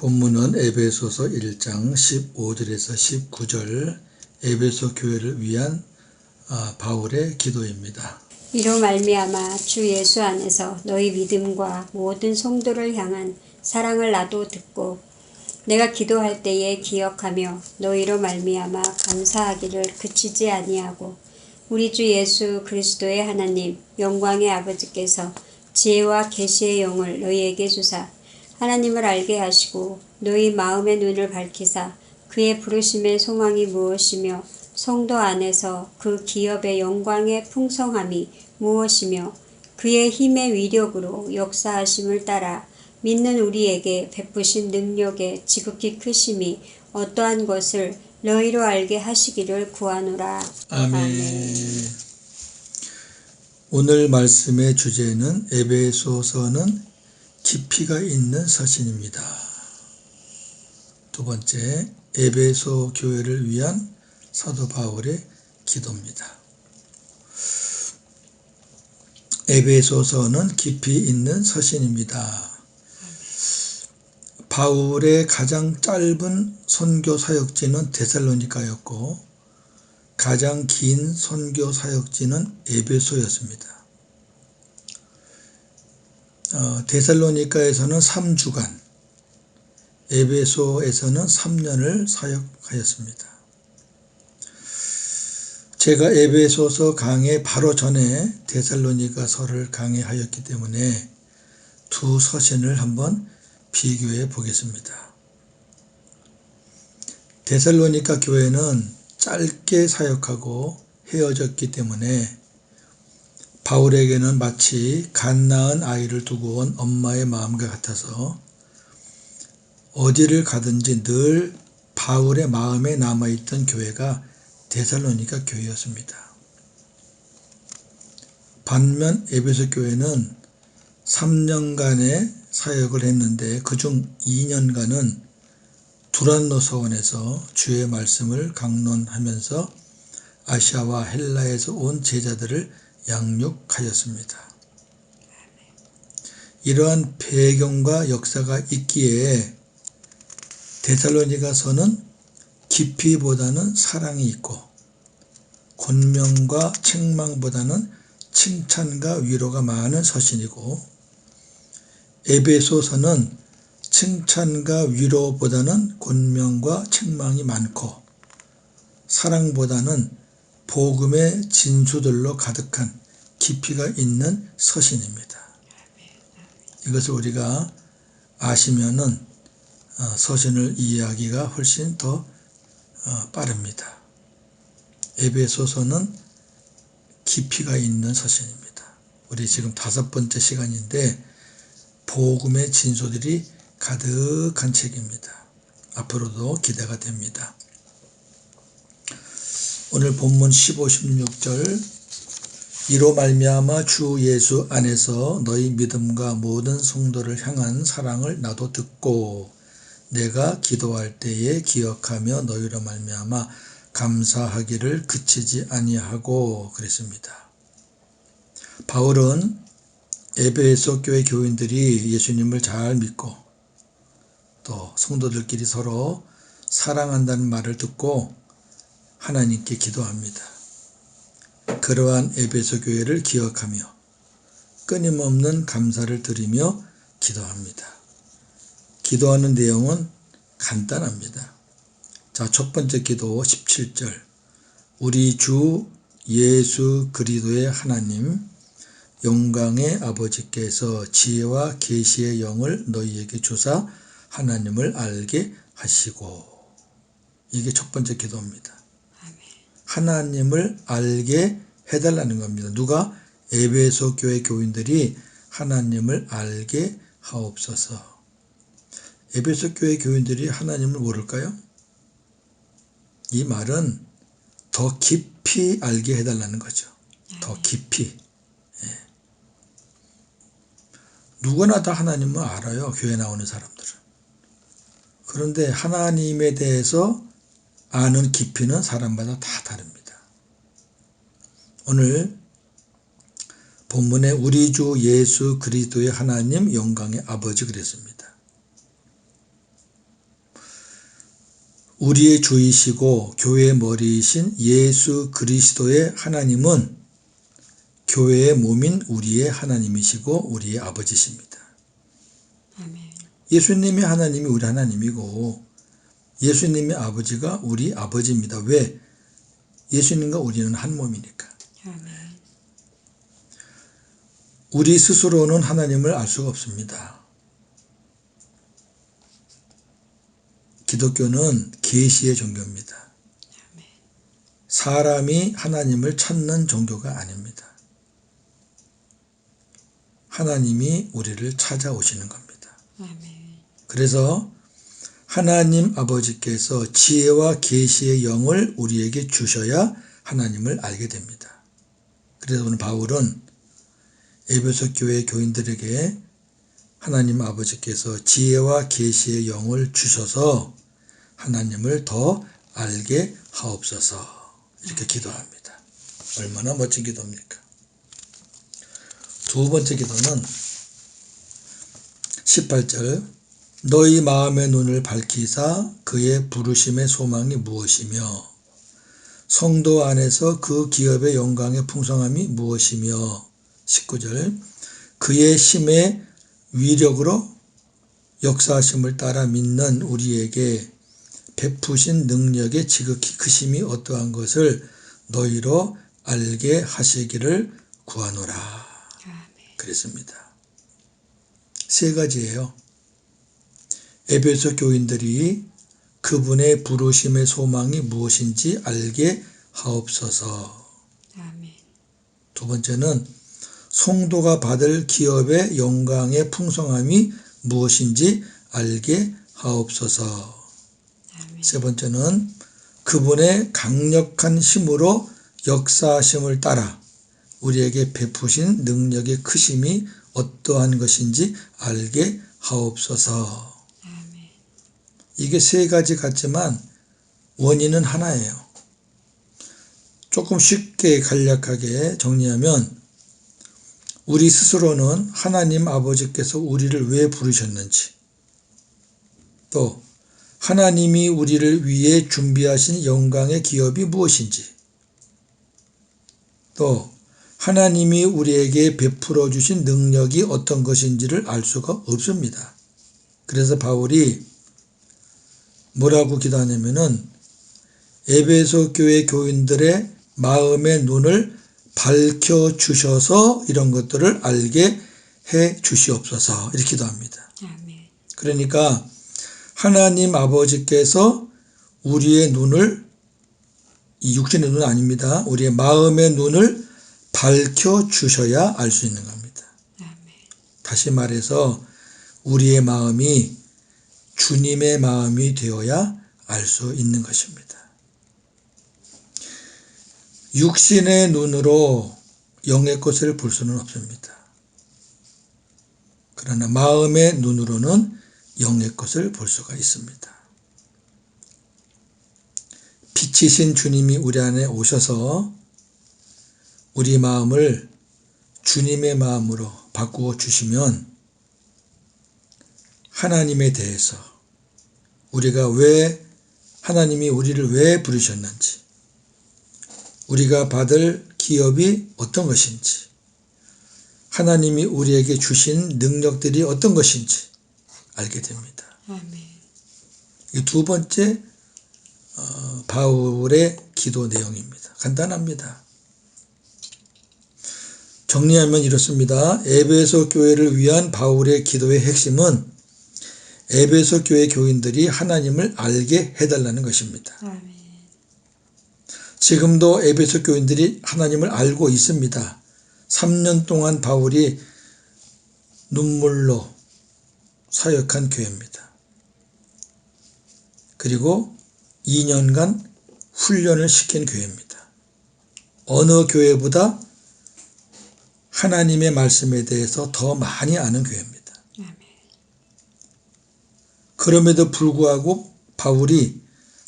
본문은 에베소서 1장 15절에서 19절 에베소 교회를 위한 바울의 기도입니다. 이로 말미암아 주 예수 안에서 너희 믿음과 모든 성도를 향한 사랑을 나도 듣고 내가 기도할 때에 기억하며 너희로 말미암아 감사하기를 그치지 아니하고 우리 주 예수 그리스도의 하나님 영광의 아버지께서 지혜와 계시의 영을 너희에게 주사 하나님을 알게 하시고 너희 마음의 눈을 밝히사 그의 부르심의 소망이 무엇이며 성도 안에서 그 기업의 영광의 풍성함이 무엇이며 그의 힘의 위력으로 역사하심을 따라 믿는 우리에게 베푸신 능력의 지극히 크심이 어떠한 것을 너희로 알게 하시기를 구하노라. 아멘. 오늘 말씀의 주제는 에베소서는 깊이가 있는 서신입니다. 두 번째, 에베소 교회를 위한 사도 바울의 기도입니다. 에베소서는 깊이 있는 서신입니다. 바울의 가장 짧은 선교 사역지는 데살로니가였고 가장 긴 선교 사역지는 에베소였습니다. 데살로니가에서는 3주간, 에베소에서는 3년을 사역하였습니다. 제가 에베소서 강해 바로 전에 데살로니가서를 강해하였기 때문에 두 서신을 한번 비교해 보겠습니다. 데살로니가 교회는 짧게 사역하고 헤어졌기 때문에 바울에게는 마치 갓 낳은 아이를 두고 온 엄마의 마음과 같아서 어디를 가든지 늘 바울의 마음에 남아있던 교회가 데살로니가 교회였습니다. 반면 에베소 교회는 3년간의 사역을 했는데 그중 2년간은 두란노 서원에서 주의 말씀을 강론하면서 아시아와 헬라에서 온 제자들을 양육하였습니다. 이러한 배경과 역사가 있기에 데살로니가서는 깊이보다는 사랑이 있고 권명과 책망보다는 칭찬과 위로가 많은 서신이고 에베소서는 칭찬과 위로보다는 권명과 책망이 많고 사랑보다는 복음의 진수들로 가득한 깊이가 있는 서신입니다. 이것을 우리가 아시면은 서신을 이해하기가 훨씬 더 빠릅니다. 에베소서는 깊이가 있는 서신입니다. 우리 지금 5번째 시간인데 복음의 진소들이 가득한 책입니다. 앞으로도 기대가 됩니다. 오늘 본문 15, 16절 이로 말미암아 주 예수 안에서 너희 믿음과 모든 성도를 향한 사랑을 나도 듣고 내가 기도할 때에 기억하며 너희로 말미암아 감사하기를 그치지 아니하고 그랬습니다. 바울은 에베소 교회 교인들이 예수님을 잘 믿고 또 성도들끼리 서로 사랑한다는 말을 듣고 하나님께 기도합니다. 그러한 에베소 교회를 기억하며 끊임없는 감사를 드리며 기도합니다. 기도하는 내용은 간단합니다. 자, 첫 번째 기도 17절 우리 주 예수 그리스도의 하나님 영광의 아버지께서 지혜와 계시의 영을 너희에게 주사 하나님을 알게 하시고 이게 첫 번째 기도입니다. 하나님을 알게 해달라는 겁니다. 누가? 에베소 교회 교인들이 하나님을 알게 하옵소서. 에베소 교회 교인들이 하나님을 모를까요? 이 말은 더 깊이 알게 해달라는 거죠. 더 깊이. 누구나 다 하나님을 알아요. 교회 나오는 사람들은. 그런데 하나님에 대해서 아는 깊이는 사람마다 다 다릅니다. 오늘 본문에 우리 주 예수 그리스도의 하나님 영광의 아버지 그랬습니다. 우리의 주이시고 교회의 머리이신 예수 그리스도의 하나님은 교회의 몸인 우리의 하나님이시고 우리의 아버지십니다. 아멘. 예수님의 하나님이 우리 하나님이고 예수님의 아버지가 우리 아버지입니다. 왜? 예수님과 우리는 한 몸이니까. 아멘. 우리 스스로는 하나님을 알 수가 없습니다. 기독교는 계시의 종교입니다. 사람이 하나님을 찾는 종교가 아닙니다. 하나님이 우리를 찾아오시는 겁니다. 아멘. 그래서 하나님 아버지께서 지혜와 계시의 영을 우리에게 주셔야 하나님을 알게 됩니다. 그래서 오늘 바울은 에베소 교회 교인들에게 하나님 아버지께서 지혜와 계시의 영을 주셔서 하나님을 더 알게 하옵소서 이렇게 기도합니다. 얼마나 멋진 기도입니까? 두 번째 기도는 18절 너희 마음의 눈을 밝히사 그의 부르심의 소망이 무엇이며 성도 안에서 그 기업의 영광의 풍성함이 무엇이며 19절 그의 심의 위력으로 역사하심을 따라 믿는 우리에게 베푸신 능력의 지극히 크심이 어떠한 것을 너희로 알게 하시기를 구하노라. 그랬습니다. 세 가지예요. 에베소 교인들이 그분의 부르심의 소망이 무엇인지 알게 하옵소서. 아멘. 두 번째는 성도가 받을 기업의 영광의 풍성함이 무엇인지 알게 하옵소서. 아멘. 세 번째는 그분의 강력한 힘으로 역사하심을 따라 우리에게 베푸신 능력의 크심이 어떠한 것인지 알게 하옵소서. 아멘. 이게 세 가지 같지만 원인은 하나예요. 조금 쉽게 간략하게 정리하면 우리 스스로는 하나님 아버지께서 우리를 왜 부르셨는지, 또 하나님이 우리를 위해 준비하신 영광의 기업이 무엇인지, 또 하나님이 우리에게 베풀어 주신 능력이 어떤 것인지를 알 수가 없습니다. 그래서 바울이 뭐라고 기도하냐면은 에베소 교회 교인들의 마음의 눈을 밝혀주셔서 이런 것들을 알게 해 주시옵소서 이렇게 기도합니다. 아멘. 그러니까 하나님 아버지께서 우리의 눈을, 이 육신의 눈은 아닙니다. 우리의 마음의 눈을 밝혀주셔야 알 수 있는 겁니다. 아멘. 다시 말해서 우리의 마음이 주님의 마음이 되어야 알 수 있는 것입니다. 육신의 눈으로 영의 것을 볼 수는 없습니다. 그러나 마음의 눈으로는 영의 것을 볼 수가 있습니다. 빛이신 주님이 우리 안에 오셔서 우리 마음을 주님의 마음으로 바꾸어 주시면 하나님에 대해서 우리가 왜 하나님이 우리를 왜 부르셨는지, 우리가 받을 기업이 어떤 것인지, 하나님이 우리에게 주신 능력들이 어떤 것인지 알게 됩니다. 아멘. 이 두 번째 바울의 기도 내용입니다. 간단합니다. 정리하면 이렇습니다. 에베소 교회를 위한 바울의 기도의 핵심은 에베소 교회 교인들이 하나님을 알게 해달라는 것입니다. 아멘. 지금도 에베소 교인들이 하나님을 알고 있습니다. 3년 동안 바울이 눈물로 사역한 교회입니다. 그리고 2년간 훈련을 시킨 교회입니다. 어느 교회보다 하나님의 말씀에 대해서 더 많이 아는 교회입니다. 아멘. 그럼에도 불구하고 바울이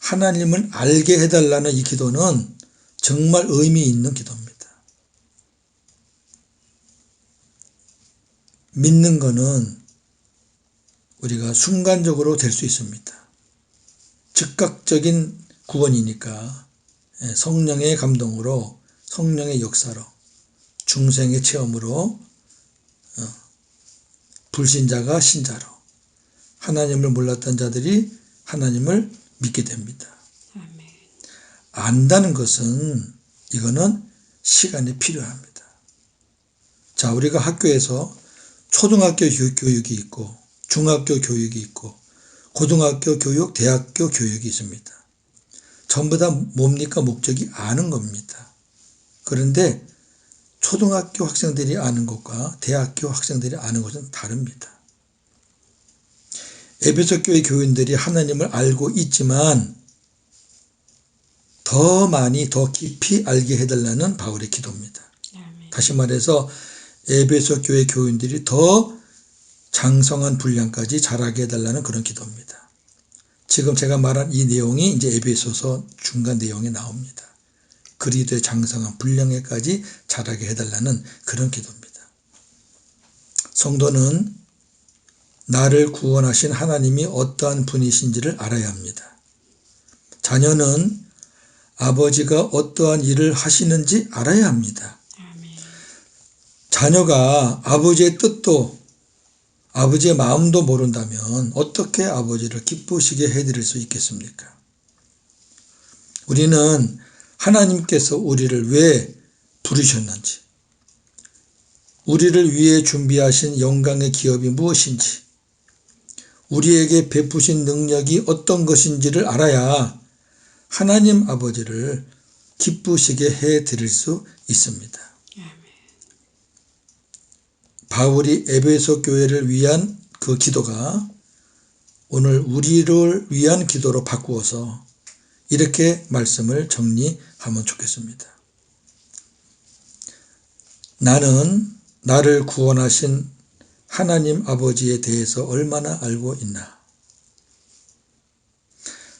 하나님을 알게 해달라는 이 기도는 정말 의미 있는 기도입니다. 믿는 것은 우리가 순간적으로 될 수 있습니다. 즉각적인 구원이니까 성령의 감동으로, 성령의 역사로, 중생의 체험으로 불신자가 신자로, 하나님을 몰랐던 자들이 하나님을 믿게 됩니다. 아멘. 안다는 것은 이거는 시간이 필요합니다. 자, 우리가 학교에서 초등학교 교육이 있고 중학교 교육이 있고 고등학교 교육, 대학교 교육이 있습니다. 전부 다 뭡니까? 목적이 아는 겁니다. 그런데 초등학교 학생들이 아는 것과 대학교 학생들이 아는 것은 다릅니다. 에베소 교회 교인들이 하나님을 알고 있지만 더 많이 더 깊이 알게 해달라는 바울의 기도입니다. 아멘. 다시 말해서 에베소 교회 교인들이 더 장성한 분량까지 자라게 해달라는 그런 기도입니다. 지금 제가 말한 이 내용이 이제 에베소서 중간 내용에 나옵니다. 그리스도의 장성한 분량에까지 자라게 해달라는 그런 기도입니다. 성도는 나를 구원하신 하나님이 어떠한 분이신지를 알아야 합니다. 자녀는 아버지가 어떠한 일을 하시는지 알아야 합니다. 아멘. 자녀가 아버지의 뜻도 아버지의 마음도 모른다면 어떻게 아버지를 기쁘시게 해드릴 수 있겠습니까? 우리는 하나님께서 우리를 왜 부르셨는지, 우리를 위해 준비하신 영광의 기업이 무엇인지, 우리에게 베푸신 능력이 어떤 것인지를 알아야 하나님 아버지를 기쁘시게 해드릴 수 있습니다. 바울이 에베소 교회를 위한 그 기도가 오늘 우리를 위한 기도로 바꾸어서 이렇게 말씀을 정리하면 좋겠습니다. 나는 나를 구원하신 하나님 아버지에 대해서 얼마나 알고 있나?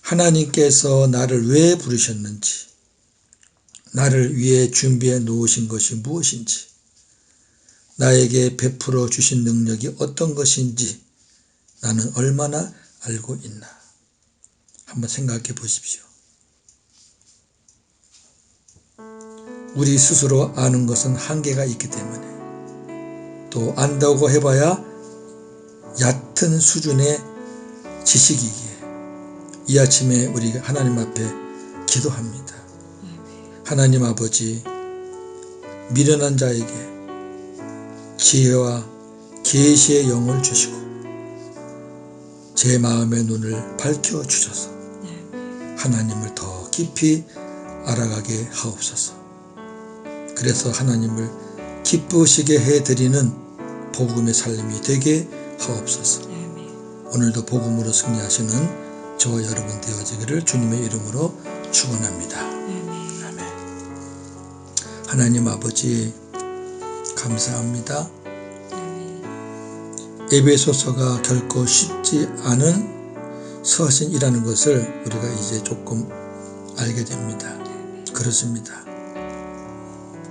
하나님께서 나를 왜 부르셨는지, 나를 위해 준비해 놓으신 것이 무엇인지, 나에게 베풀어 주신 능력이 어떤 것인지 나는 얼마나 알고 있나? 한번 생각해 보십시오. 우리 스스로 아는 것은 한계가 있기 때문에 또 안다고 해봐야 얕은 수준의 지식이기에 이 아침에 우리가 하나님 앞에 기도합니다. 하나님 아버지, 미련한 자에게 지혜와 계시의 영을 주시고 제 마음의 눈을 밝혀주셔서 하나님을 더 깊이 알아가게 하옵소서. 그래서 하나님을 기쁘시게 해드리는 복음의 삶이 되게 하옵소서. 오늘도 복음으로 승리하시는 저와 여러분 되어지기를 주님의 이름으로 축원합니다. 아멘. 하나님 아버지 감사합니다. 에베소서가 결코 쉽지 않은 서신이라는 것을 우리가 이제 조금 알게 됩니다. 그렇습니다.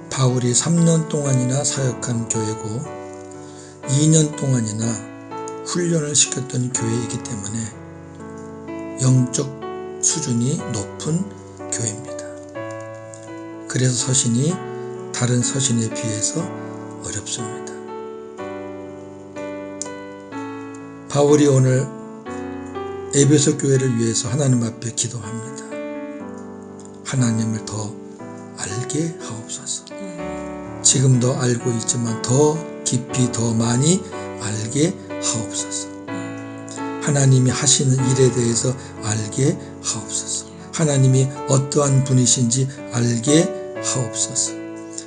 바울이 3년 동안이나 사역한 교회고 2년 동안이나 훈련을 시켰던 교회이기 때문에 영적 수준이 높은 교회입니다. 그래서 서신이 다른 서신에 비해서 어렵습니다. 바울이 오늘 에베소 교회를 위해서 하나님 앞에 기도합니다. 하나님을 더 알게 하옵소서. 지금도 알고 있지만 더 깊이 더 많이 알게 하옵소서. 하나님이 하시는 일에 대해서 알게 하옵소서. 하나님이 어떠한 분이신지 알게 하옵소서.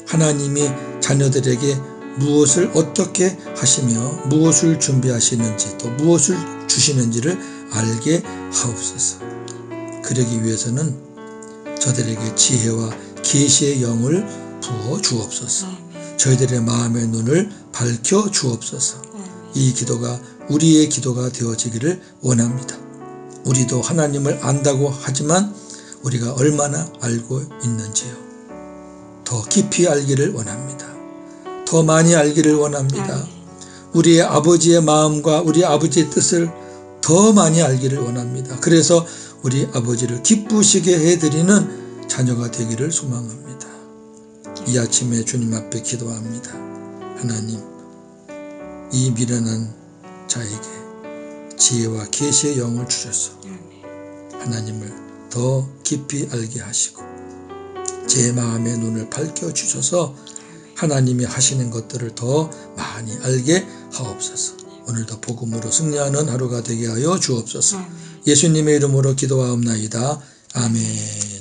하나님이 자녀들에게 무엇을 어떻게 하시며 무엇을 준비하시는지 또 무엇을 주시는지를 알게 하옵소서. 그러기 위해서는 저들에게 지혜와 계시의 영을 부어 주옵소서. 저희들의 마음의 눈을 밝혀 주옵소서. 이 기도가 우리의 기도가 되어지기를 원합니다. 우리도 하나님을 안다고 하지만 우리가 얼마나 알고 있는지요. 더 깊이 알기를 원합니다. 더 많이 알기를 원합니다. 우리의 아버지의 마음과 우리 아버지의 뜻을 더 많이 알기를 원합니다. 그래서 우리 아버지를 기쁘시게 해드리는 자녀가 되기를 소망합니다. 이 아침에 주님 앞에 기도합니다. 하나님, 이 미련한 자에게 지혜와 계시의 영을 주셔서 하나님을 더 깊이 알게 하시고 제 마음의 눈을 밝혀주셔서 하나님이 하시는 것들을 더 많이 알게 하옵소서. 오늘도 복음으로 승리하는 하루가 되게 하여 주옵소서. 예수님의 이름으로 기도하옵나이다. 아멘.